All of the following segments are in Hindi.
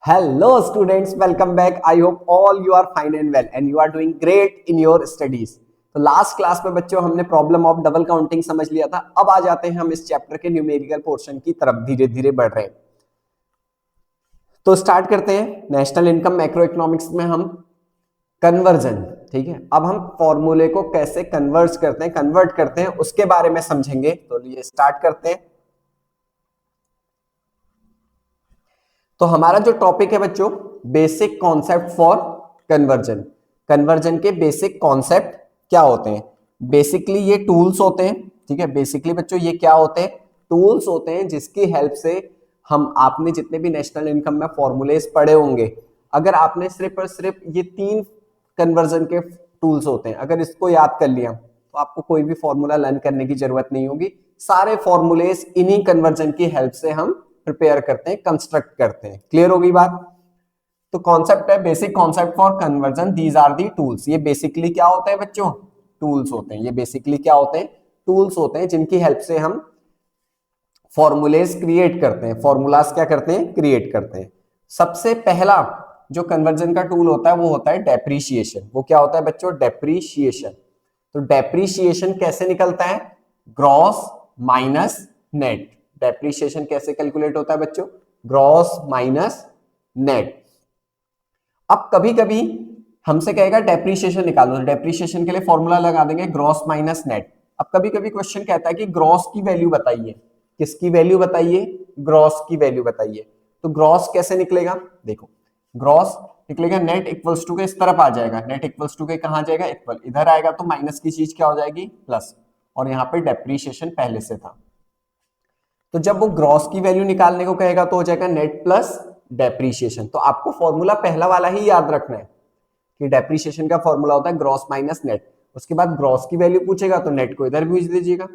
Hello students, welcome back. I hope all you are fine and well and you are doing great in your studies. तो लास्ट क्लास में बच्चों हमने प्रॉब्लम ऑफ डबल काउंटिंग समझ लिया था। अब आ जाते हैं हम इस चैप्टर के न्यूमेरिकल पोर्शन की तरफ धीरे धीरे बढ़ रहे हैं। तो स्टार्ट करते हैं। नेशनल इनकम मैक्रो इकोनॉमिक्स में हम कन्वर्जन, ठीक है, अब हम फॉर्मूले को कैसे कन्वर्ट करते हैं उसके बारे में समझेंगे। तो ये स्टार्ट करते हैं। तो हमारा जो टॉपिक है बच्चों, basic concept for conversion. Conversion के बेसिक कॉन्सेप्ट क्या होते हैं? बेसिकली ये टूल्स होते हैं, ठीक है। बेसिकली बच्चों ये क्या होते हैं? टूल्स होते हैं जिसकी हेल्प से हम, आपने जितने भी नेशनल इनकम में फॉर्मूलेस पढ़े होंगे, अगर आपने सिर्फ और सिर्फ ये 3 कन्वर्जन के टूल्स होते हैं, अगर इसको याद कर लिया तो आपको कोई भी फॉर्मूला लर्न करने की जरूरत नहीं होगी। सारे फॉर्मूलेस इन्हीं कन्वर्जन की हेल्प से हम प्रिपेयर करते हैं, कंस्ट्रक्ट करते हैं। क्लियर होगी बात? तो कॉन्सेप्ट है basic concept for conversion, these are the tools. ये बेसिकली क्या होते हैं बच्चों? टूल्स होते हैं। ये बेसिकली क्या होते हैं? टूल्स होते हैं जिनकी हेल्प से हम फॉर्मूलेस क्रिएट करते हैं। फॉर्मूलास क्या करते हैं? क्रिएट करते हैं। सबसे पहला जो कन्वर्जन का टूल होता है वो होता है डेप्रीशिएशन। वो क्या होता है बच्चों? डेप्रीशिएशन। तो डेप्रीशिएशन कैसे निकलता है? Gross minus net. डेप्रीशिएशन कैसे कैलकुलेट होता है बच्चों? Gross minus net. अब कभी कभी हमसे कहेगा डेप्रीशिएशन निकालो, डेप्रीशिएशन के लिए फॉर्मूला लगा देंगे ग्रॉस माइनस नेट। अब कभी कभी क्वेश्चन कहता है कि ग्रॉस की वैल्यू बताइए। किसकी वैल्यू बताइए? ग्रॉस की वैल्यू बताइए। तो ग्रॉस कैसे निकलेगा? देखो, ग्रॉस निकलेगा नेट इक्वल्स टू के इस तरफ आ जाएगा। नेट इक्वल्स टू के कहां जाएगा? इक्वल। इधर आएगा तो माइनस की चीज क्या हो जाएगी? प्लस। और यहाँ पे डेप्रीशिएशन पहले से था, तो जब वो ग्रॉस की वैल्यू निकालने को कहेगा तो हो जाएगा नेट प्लस डेप्रीशिएशन। तो आपको फॉर्मूला पहला वाला ही याद रखना है कि डेप्रीशिएशन का फॉर्मूला होता है ग्रॉस माइनस नेट। उसके बाद ग्रॉस की वैल्यू पूछेगा तो नेट को इधर भेज दीजिएगा,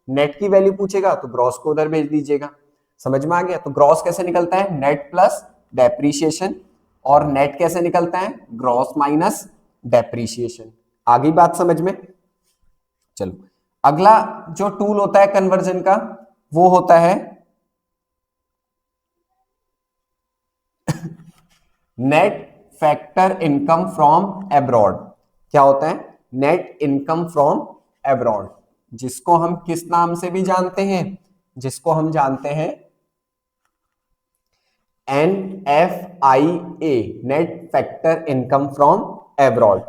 नेट की वैल्यू पूछेगा तो ग्रॉस को उधर भेज दीजिएगा। समझ में आ गया? तो ग्रॉस कैसे निकलता है? Net plus depreciation. और नेट कैसे निकलता है? Gross minus depreciation. आ गई बात समझ में? चलो, अगला जो टूल होता है कन्वर्जन का वो होता है net factor income from abroad. क्या होता है? नेट इनकम फ्रॉम एब्रॉड, जिसको हम किस नाम से भी जानते हैं? जिसको हम जानते हैं NFIA, net factor income from abroad.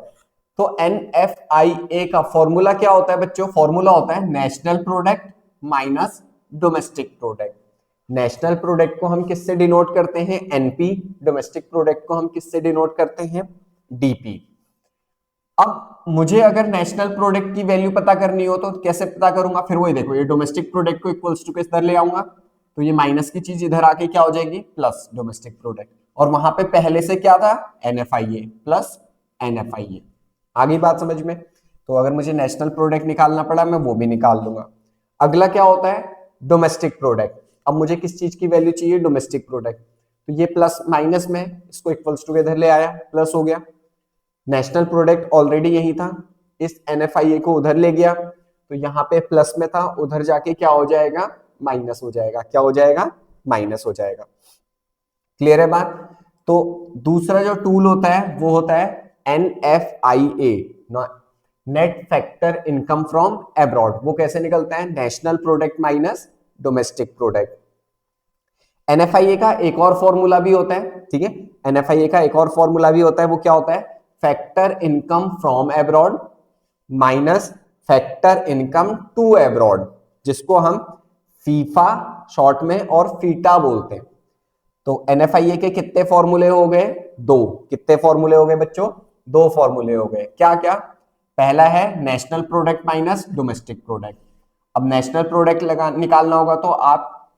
तो NFIA का फॉर्मूला क्या होता है बच्चों? फॉर्मूला होता है national product minus domestic product. National product को हम किससे डिनोट करते हैं? NP। डोमेस्टिक प्रोडक्ट को हम किससे डिनोट करते हैं? DP। अब मुझे अगर नेशनल प्रोडक्ट की वैल्यू पता करनी हो तो कैसे पता करूंगा? फिर वही देखो, ये डोमेस्टिक प्रोडक्ट को इक्वल्स टू के इधर ले आऊंगा तो ये माइनस की चीज इधर आके क्या हो जाएगी? Plus domestic product. और वहां पे पहले से क्या था? NFIA plus NFIA। आगे बात समझ में? तो अगर मुझे नेशनल प्रोडक्ट निकालना पड़ा मैं वो भी निकाल लूंगा। अगला क्या होता है? Domestic product. अब मुझे किस चीज की वैल्यू चाहिए? Domestic product. तो ये प्लस माइनस में इसको इक्वल्स टू के इधर ले आया, प्लस हो गया। नेशनल प्रोडक्ट ऑलरेडी यही था, इस NFIA को उधर ले गया तो यहाँ पे प्लस में था, उधर जाके क्या हो जाएगा? माइनस हो जाएगा। क्या हो जाएगा? माइनस हो जाएगा। क्लियर है बात? तो दूसरा जो टूल होता है वो होता है NFIA, net factor income from abroad. वो कैसे निकलता है? National product minus domestic product. NFIA का एक और फॉर्मूला भी होता है, ठीक है। NFIA का एक और फॉर्मूला भी होता है, वो क्या होता है? Factor income from abroad minus factor income to abroad, जिसको हम फीफा शॉर्ट में और फीटा बोलते हैं। तो NFIA के कितने फॉर्मूले हो गए? 2। कितने फॉर्मूले हो गए बच्चों? 2 फॉर्मूले हो गए। क्या क्या? पहला है national product minus domestic product. अब नेशनल प्रोडक्ट निकालना होगा तो आप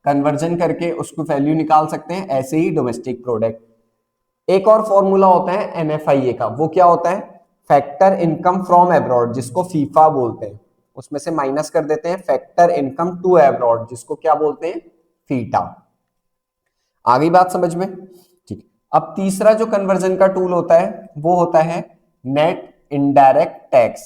कन्वर्जन करके उसको वैल्यू निकाल सकते हैं, ऐसे ही डोमेस्टिक प्रोडक्ट। एक और फॉर्मूला होता है NFIA का, वो क्या होता है? फैक्टर इनकम फ्रॉम एब्रॉड, जिसको फीफा बोलते हैं। उसमें से माइनस कर देते हैं फैक्टर इनकम टू एब्रॉड, जिसको क्या बोलते हैं? फीटा। आ गई बात समझ में? ठीक। अब तीसरा जो कन्वर्जन का टूल होता है वो होता है नेट इनडायरेक्ट टैक्स।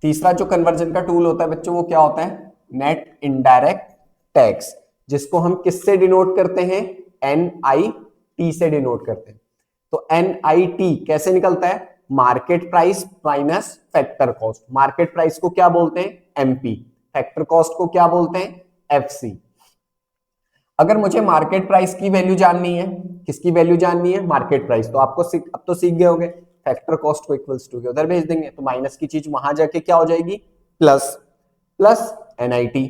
तीसरा जो कन्वर्जन का टूल होता है बच्चों वो क्या होता है? नेट इनडायरेक्ट टैक्स, जिसको हम किससे डिनोट करते हैं, NIT से डिनोट करते हैं। तो NIT कैसे निकलता है, market price minus factor cost. Market price को क्या बोलते हैं, MP, फैक्टर कॉस्ट को क्या बोलते हैं, FC। अगर मुझे मार्केट प्राइस की वैल्यू जाननी है, किसकी वैल्यू जाननी है, मार्केट प्राइस, तो आपको अब तो सीख गए होंगे, फैक्टर कॉस्ट को इक्वल्स टू के उधर भेज देंगे, तो माइनस की चीज वहां जाके क्या हो जाएगी, प्लस, प्लस NIT।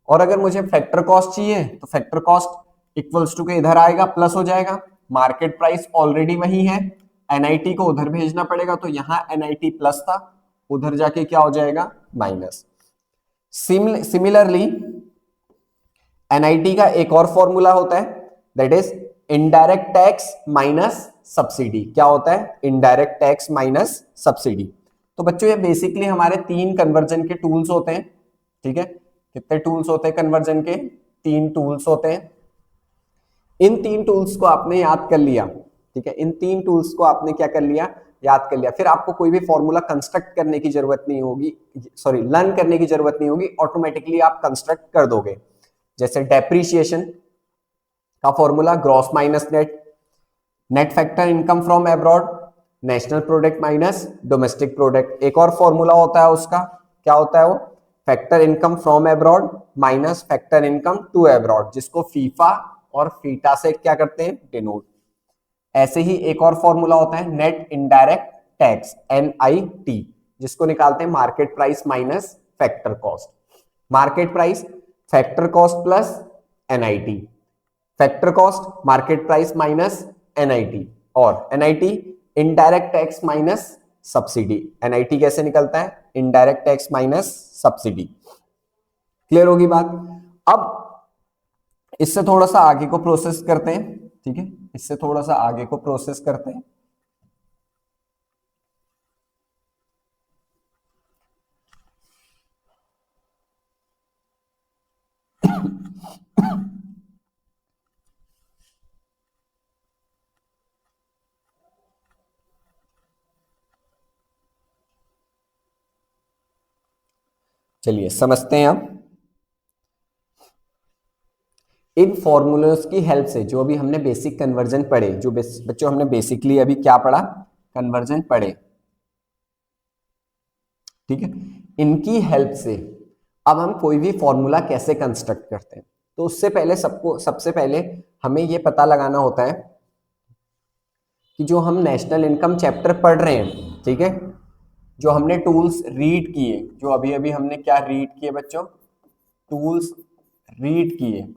और अगर मुझे फैक्टर कॉस्ट चाहिए तो फैक्टर कॉस्ट इक्वल्स टू के इधर आएगा, प्लस हो जाएगा, मार्केट प्राइस ऑलरेडी वही है, NIT को उधर भेजना पड़ेगा, तो यहां NIT प्लस था, उधर जाके क्या हो जाएगा, माइनस। सिमिलरली NIT का एक और फॉर्मूला होता है, that is indirect tax minus subsidy. क्या होता है, इनडायरेक्ट टैक्स माइनस सब्सिडी। तो बच्चों ये बेसिकली हमारे 3 कन्वर्जन के टूल्स होते हैं, ठीक है। कितने टूल्स होते हैं कन्वर्जन के, 3 टूल्स होते हैं। इन 3 टूल्स को आपने याद कर लिया, ठीक है, इन 3 टूल्स को आपने क्या कर लिया, याद कर लिया, फिर आपको कोई भी फॉर्मूला कंस्ट्रक्ट करने की जरूरत नहीं होगी, सॉरी लर्न करने की जरूरत नहीं होगी, ऑटोमेटिकली आप कंस्ट्रक्ट कर दोगे। जैसे डेप्रीशिएशन का formula gross minus net, net factor income from abroad, national product minus domestic product. एक और फॉर्मूला होता है उसका, क्या होता है वो, factor income from abroad minus factor income to abroad, जिसको फीफा और फीटा से क्या करते हैं, डिनोट। ऐसे ही एक और फॉर्मूला होता है नेट इनडायरेक्ट टैक्स, NIT, जिसको निकालते हैं market price minus factor cost. Market price factor cost plus NIT, factor cost market price minus NIT, और NIT indirect tax minus subsidy. NIT कैसे निकलता है, indirect tax minus subsidy. Clear होगी बात। अब इससे थोड़ा सा आगे को प्रोसेस करते हैं, ठीक है, इससे थोड़ा सा आगे को प्रोसेस करते हैं। चलिए समझते हैं अब। इन फॉर्मूलोज की हेल्प से जो अभी हमने बेसिक कन्वर्जन पढ़े, जो बच्चों हमने बेसिकली अभी क्या पढ़ा, कन्वर्जन पढ़े, ठीक है, इनकी हेल्प से अब हम कोई भी फॉर्मूला कैसे कंस्ट्रक्ट करते हैं। तो उससे पहले सबसे पहले हमें यह पता लगाना होता है कि जो हम नेशनल इनकम चैप्टर पढ़ रहे हैं, ठीक है, जो हमने टूल्स रीड किए, जो अभी अभी हमने क्या रीड किए बच्चों, टूल्स रीड किए,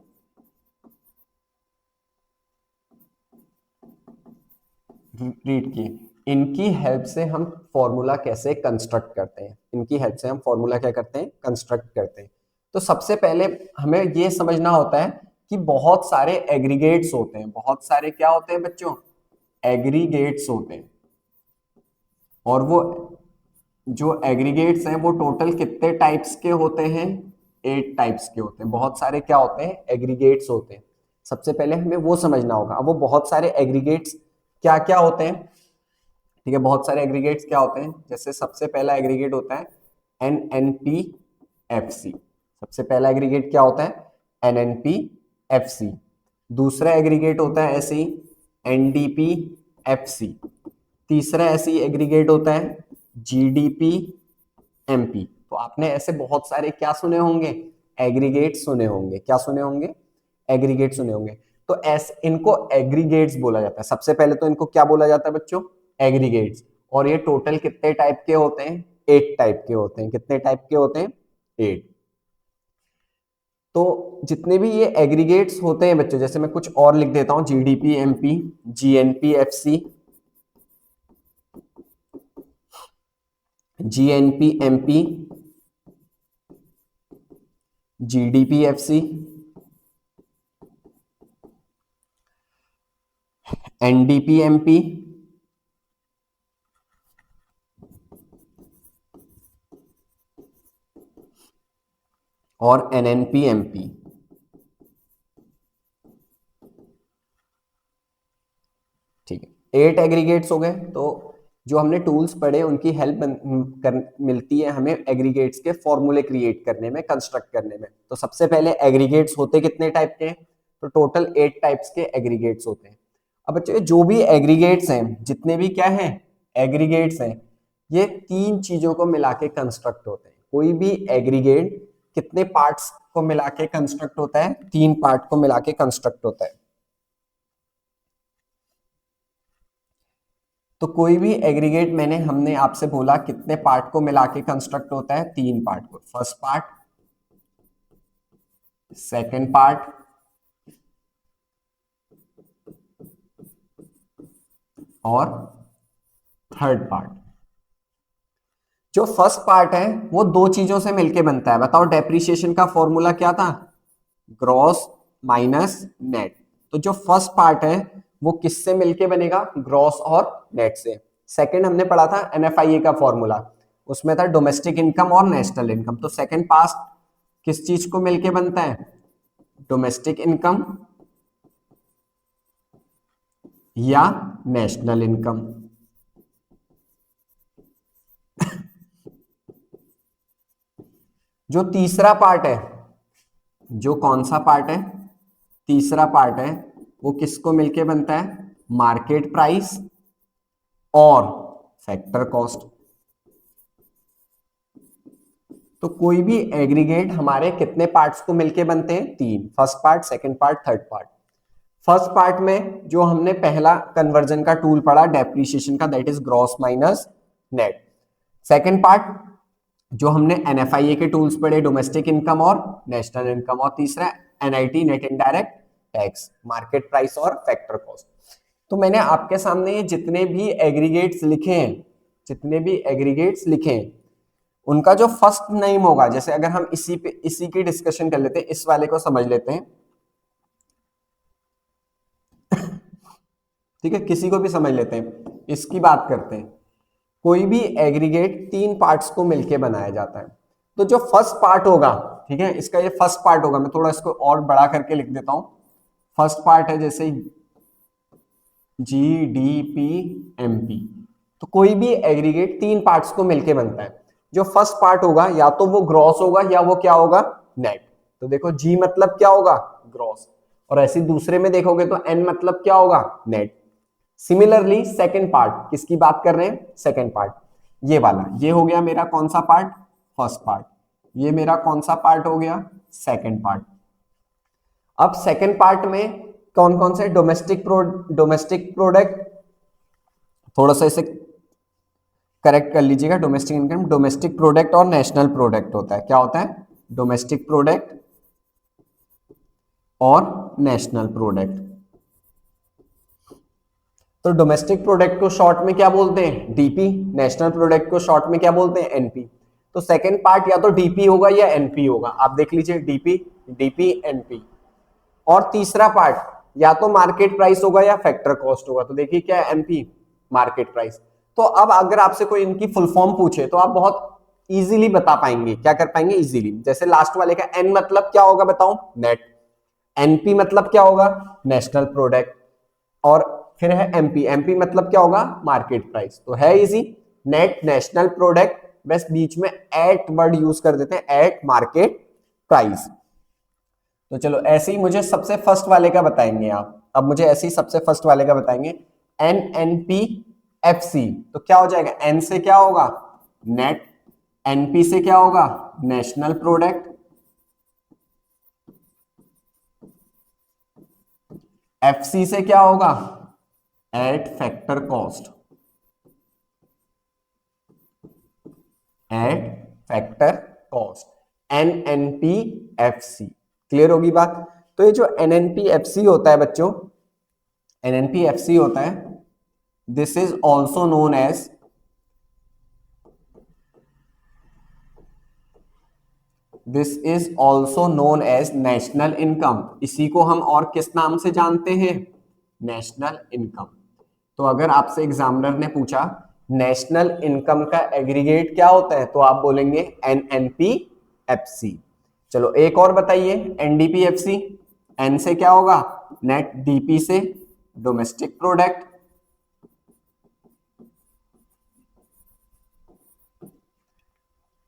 इनकी हेल्प से हम फॉर्मूला कैसे कंस्ट्रक्ट करते हैं, इनकी हेल्प से हम फॉर्मूला क्या करते हैं, कंस्ट्रक्ट करते हैं। तो सबसे पहले हमें यह समझना होता है कि बहुत सारे एग्रीगेट्स होते हैं, बहुत सारे क्या होते हैं बच्चों, एग्रीगेट्स होते हैं, और वो जो एग्रीगेट्स हैं वो टोटल कितने टाइप्स के होते हैं, 8 टाइप्स के होते हैं। बहुत सारे क्या होते हैं, एग्रीगेट्स होते हैं। सबसे पहले हमें वो समझना होगा। अब वो बहुत सारे एग्रीगेट्स क्या क्या होते हैं, ठीक है, बहुत सारे एग्रीगेट्स क्या होते हैं। जैसे सबसे पहला एग्रीगेट होता है NNPFC। सबसे पहला एग्रीगेट क्या होता है, NNPFC। दूसरा एग्रीगेट होता है ऐसे ही NDPFC। तीसरा ऐसे ही एग्रीगेट होता है GDPMP। तो आपने ऐसे बहुत सारे क्या सुने होंगे, एग्रीगेट सुने होंगे। क्या सुने होंगे, एग्रीगेट सुने होंगे। तो ऐसे इनको एग्रीगेट्स बोला जाता है। सबसे पहले तो इनको क्या बोला जाता है बच्चों, एग्रीगेट्स। और ये टोटल कितने टाइप के होते हैं, 8 टाइप के होते हैं। कितने टाइप के होते हैं, 8। तो जितने भी ये एग्रीगेट्स होते हैं बच्चों, जैसे मैं कुछ और लिख देता हूं, GDPMP, GNPFC, GNPMP, GDPFC, NDPMP, और NNPMP। ठीक है, 8 एग्रीगेट्स हो गए। तो जो हमने टूल्स पढ़े उनकी हेल्प मिलती है हमें एग्रीगेट्स के फॉर्मूले क्रिएट करने में, कंस्ट्रक्ट करने में। तो सबसे पहले एग्रीगेट्स होते कितने टाइप के हैं? तो टोटल 8 टाइप्स के एग्रीगेट्स होते हैं। अब बच्चों जो भी एग्रीगेट्स हैं, जितने भी क्या हैं एग्रीगेट्स हैं, ये 3 चीजों को मिला के कंस्ट्रक्ट होते हैं। कोई भी एग्रीगेट कितने पार्ट्स को मिला के कंस्ट्रक्ट होता है? 3 पार्ट को मिला के कंस्ट्रक्ट होता है। तो कोई भी एग्रीगेट हमने आपसे बोला कितने पार्ट को मिला के कंस्ट्रक्ट होता है? 3 पार्ट को। फर्स्ट पार्ट, सेकंड पार्ट और थर्ड पार्ट। जो फर्स्ट पार्ट है वो 2 चीजों से मिलके बनता है। बताओ डेप्रिसिएशन का फॉर्मूला क्या था? Gross minus net. तो जो फर्स्ट पार्ट है वो किससे मिलके बनेगा? ग्रॉस और नेट से। सेकंड हमने पढ़ा था एनएफआईए का फॉर्मूला, उसमें था डोमेस्टिक इनकम और नेशनल इनकम। तो सेकंड पार्ट किस चीज को मिलके बनता है? डोमेस्टिक इनकम या नेशनल इनकम। जो तीसरा पार्ट है, जो कौन सा पार्ट है? तीसरा पार्ट है वो किसको मिलके बनता है? मार्केट प्राइस और फैक्टर कॉस्ट। तो कोई भी एग्रीगेट हमारे कितने पार्ट्स को मिलके बनते हैं? 3। First part, second part, third part. First part में जो हमने पहला कन्वर्जन का टूल पढ़ा डेप्रिसिएशन का, that is gross minus net. Second part जो हमने एनएफआईए के टूल्स पढ़े, डोमेस्टिक इनकम और नेशनल इनकम। और तीसरा NIT, net indirect tax, market price और फैक्टर कॉस्ट। तो मैंने आपके सामने ये जितने भी एग्रीगेट्स लिखे हैं, जितने भी एग्रीगेट्स लिखे हैं, उनका जो फर्स्ट नेम होगा, जैसे अगर हम इसी की डिस्कशन कर लेते हैं, इस वाले को समझ लेते हैं, ठीक है, किसी को भी समझ लेते हैं, इसकी बात करते हैं। कोई भी एग्रीगेट 3 पार्ट्स को मिलके बनाया जाता है। तो जो फर्स्ट पार्ट होगा, ठीक है, इसका ये फर्स्ट पार्ट होगा, मैं थोड़ा इसको और बड़ा करके लिख देता हूं। फर्स्ट पार्ट है जैसे GDP-MP। तो कोई भी एग्रीगेट 3 पार्ट्स को मिलके बनता है। जो फर्स्ट पार्ट होगा या तो वो ग्रॉस होगा या वो क्या होगा? नेट। तो देखो G मतलब क्या होगा? ग्रॉस। और ऐसे दूसरे में देखोगे तो N मतलब क्या होगा? नेट। सिमिलरली सेकंड पार्ट, किसकी बात कर रहे हैं? सेकंड पार्ट, ये वाला, ये हो गया मेरा कौन सा पार्ट? First part. ये मेरा कौन सा पार्ट हो गया? Second part. अब सेकंड पार्ट में कौन कौन से? डोमेस्टिक प्रोडक्ट, थोड़ा सा इसे करेक्ट कर लीजिएगा। डोमेस्टिक इनकम, डोमेस्टिक प्रोडक्ट और नेशनल प्रोडक्ट होता है। क्या होता है? डोमेस्टिक प्रोडक्ट और नेशनल प्रोडक्ट। तो डोमेस्टिक प्रोडक्ट को शॉर्ट में क्या बोलते हैं? डीपी। नेशनल प्रोडक्ट को शॉर्ट में क्या बोलते हैं? एनपी। तो सेकंड पार्ट या तो डीपी होगा या एनपी होगा, आप देख लीजिए, डीपी एनपी। और तीसरा पार्ट या तो मार्केट प्राइस होगा या फैक्टर कॉस्ट होगा। तो देखिए क्या है? MP, market price. तो अब अगर आपसे कोई इनकी फुल फॉर्म पूछे तो आप बहुत इजीली बता पाएंगे। क्या कर पाएंगे? इजीली। जैसे लास्ट वाले का एन मतलब क्या होगा बताओ? नेट। एनपी मतलब क्या होगा? National product. और फिर है एमपी, एमपी मतलब क्या होगा? Market price. तो है इजी, नेट, नेशनल प्रोडक्ट, बस बीच में एट वर्ड यूज कर देते हैं, एट मार्केट प्राइस। तो चलो ऐसे ही मुझे सबसे फर्स्ट वाले का बताएंगे आप। अब मुझे ऐसे ही सबसे फर्स्ट वाले का बताएंगे, NNPFC। तो क्या हो जाएगा? एन से क्या होगा? नेट। एनपी से क्या होगा? National product. एफसी से क्या होगा? Eight factor cost. Eight factor cost, NNPFC। Clear होगी बात? तो ये जो NNPFC होता है बच्चों, NNPFC होता है, this is also known as, this is also known as national income. इसी को हम और किस नाम से जानते हैं? National income. तो अगर आपसे एग्जामिनर ने पूछा नेशनल इनकम का एग्रीगेट क्या होता है, तो आप बोलेंगे NNPFC। चलो एक और बताइए, NDPFC। एन से क्या होगा? नेट। डीपी से डोमेस्टिक प्रोडक्ट।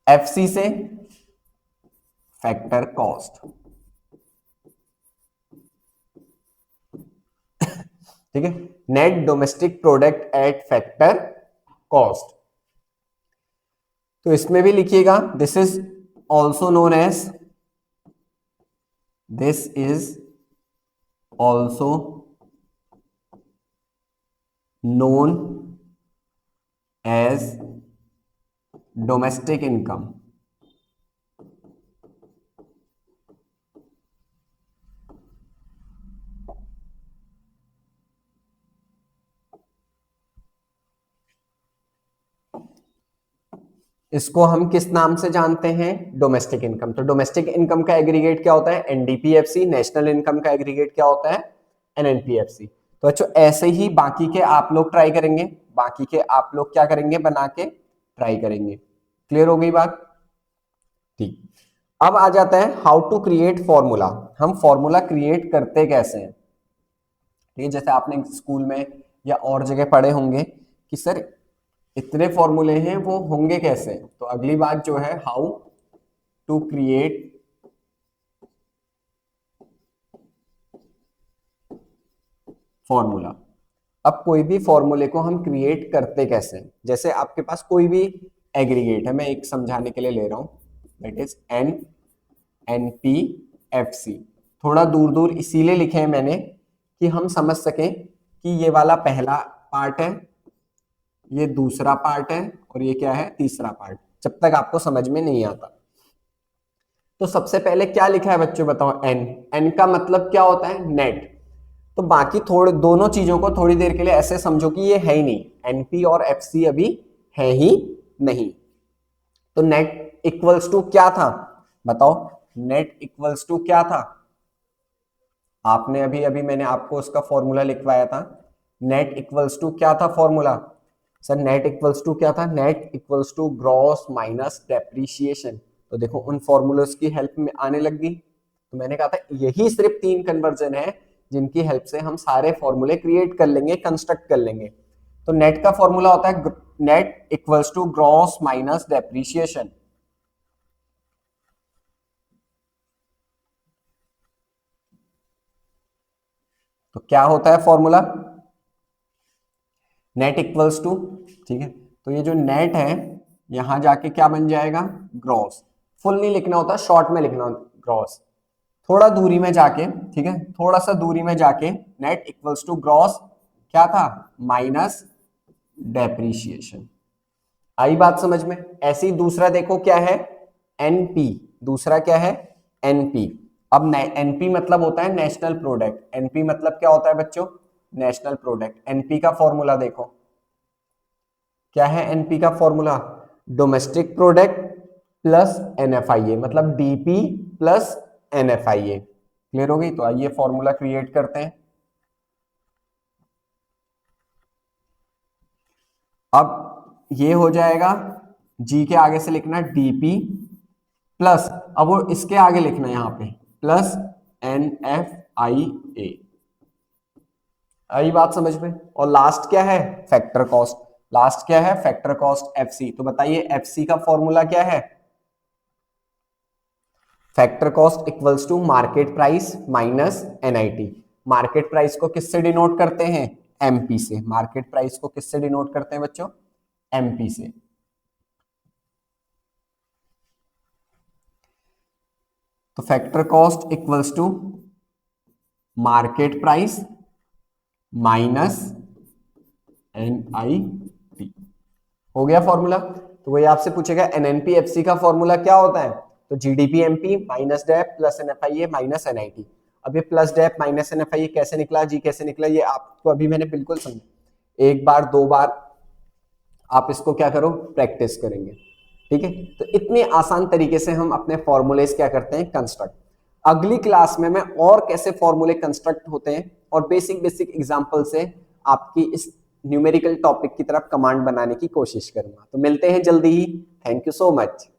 एफसी से फैक्टर कॉस्ट, ठीक है, net domestic product at factor cost. तो इसमें भी लिखिएगा this is also known as, this is also known as domestic income. इसको हम किस नाम से जानते हैं? Domestic income. तो डोमेस्टिक इनकम का एग्रीगेट क्या होता है? एनडीपीएफसी। नेशनल इनकम का एग्रीगेट क्या होता है? एनएनपीएफसी। तो अच्छा, ऐसे ही बाकी के आप लोग ट्राई करेंगे, बाकी के आप लोग क्या करेंगे? बना के ट्राई करेंगे। क्लियर हो गई बात? ठीक। अब आ जाता है हाउ टू क्रिएट फॉर्मूला। हम फॉर्मूला क्रिएट करते कैसे हैं? ठीक है, जैसे आपने स्कूल में या और जगह पढ़े होंगे कि सर इतने फॉर्मूले हैं, वो होंगे कैसे? तो अगली बात जो है, हाउ टू क्रिएट फॉर्मूला। अब कोई भी फॉर्मूले को हम क्रिएट करते कैसे हैं? जैसे आपके पास कोई भी एग्रीगेट है, मैं एक समझाने के लिए ले रहा हूं, that is N NP F C. थोड़ा दूर दूर इसीलिए लिखे हैं मैंने कि हम समझ सकें कि ये वाला पहला पार्ट है, ये दूसरा पार्ट है, और ये क्या है? तीसरा पार्ट, जब तक आपको समझ में नहीं आता। तो सबसे पहले क्या लिखा है बच्चों, बताओ? एन। एन का मतलब क्या होता है? नेट। तो बाकी थोड़े दोनों चीजों को थोड़ी देर के लिए ऐसे समझो कि ये है ही नहीं, एनपी और एफसी अभी है ही नहीं। तो नेट इक्वल्स टू क्या था? बताओ, नेट इक्वल्स टू क्या था? आपने अभी अभी मैंने आपको उसका फॉर्मूला लिखवाया था। नेट इक्वल्स टू क्या था formula? Sir net equals to क्या था? Net equals to gross minus depreciation. तो देखो उन फॉर्मूलोज की हेल्प में आने लग गई। तो मैंने कहा था यही सिर्फ 3 कन्वर्जन है जिनकी हेल्प से हम सारे फॉर्मूले क्रिएट कर लेंगे, कंस्ट्रक्ट कर लेंगे। तो नेट का फॉर्मूला होता है net equals to gross minus depreciation. तो क्या होता है फॉर्मूला? नेट इक्वल्स टू, ठीक है, तो ये जो नेट है यहां जाके क्या बन जाएगा? ग्रॉस। फुल नहीं लिखना होता, शॉर्ट में लिखना होता ग्रॉस। थोड़ा दूरी में जाके, ठीक है, थोड़ा सा दूरी में जाके नेट इक्वल्स टू ग्रॉस क्या था? Minus depreciation. आई बात समझ में? ऐसे ही दूसरा देखो क्या है? एनपी। दूसरा क्या है? एनपी। अब एनपी मतलब होता है नेशनल प्रोडक्ट। एनपी मतलब क्या होता है बच्चों? National product. एनपी का फॉर्मूला देखो क्या है? एनपी का formula domestic product plus NFIA, मतलब डीपी प्लस एनएफआईए। क्लियर हो गई? तो आइए फॉर्मूला क्रिएट करते हैं। अब ये हो जाएगा, जी के आगे से लिखना डीपी प्लस, अब वो इसके आगे लिखना है यहां पे प्लस एनएफआईए। आई बात समझ में? और लास्ट क्या है? Factor cost. लास्ट क्या है? Factor cost FC. तो बताइए एफसी का फॉर्मूला क्या है? Factor cost equals to market price minus NIT. Market price को किससे डिनोट करते हैं? एमपी से। मार्केट प्राइस को किससे डिनोट करते हैं बच्चों? एमपी से। तो factor cost equals to market price minus NIT. हो गया फॉर्मूला? तो वही आपसे पूछेगा एनएनपी एफसी का फॉर्मूला क्या होता है? तो GDP MP minus debt plus NFIA minus NIT. अब ये प्लस डेप माइनस एनएफआईए कैसे निकला, जी कैसे निकला, ये आपको अभी मैंने बिल्कुल समझा। एक बार दो बार आप इसको क्या करो? प्रैक्टिस करेंगे। ठीक है, तो इतने आसान तरीके से हम अपने फॉर्मूलेस क्या करते हैं? कंस्ट्रक्ट। अगली क्लास में मैं और कैसे फॉर्मूले कंस्ट्रक्ट होते हैं और बेसिक बेसिक एग्जांपल से आपकी इस न्यूमेरिकल टॉपिक की तरफ कमांड बनाने की कोशिश करूंगा। तो मिलते हैं जल्दी ही। Thank you so much.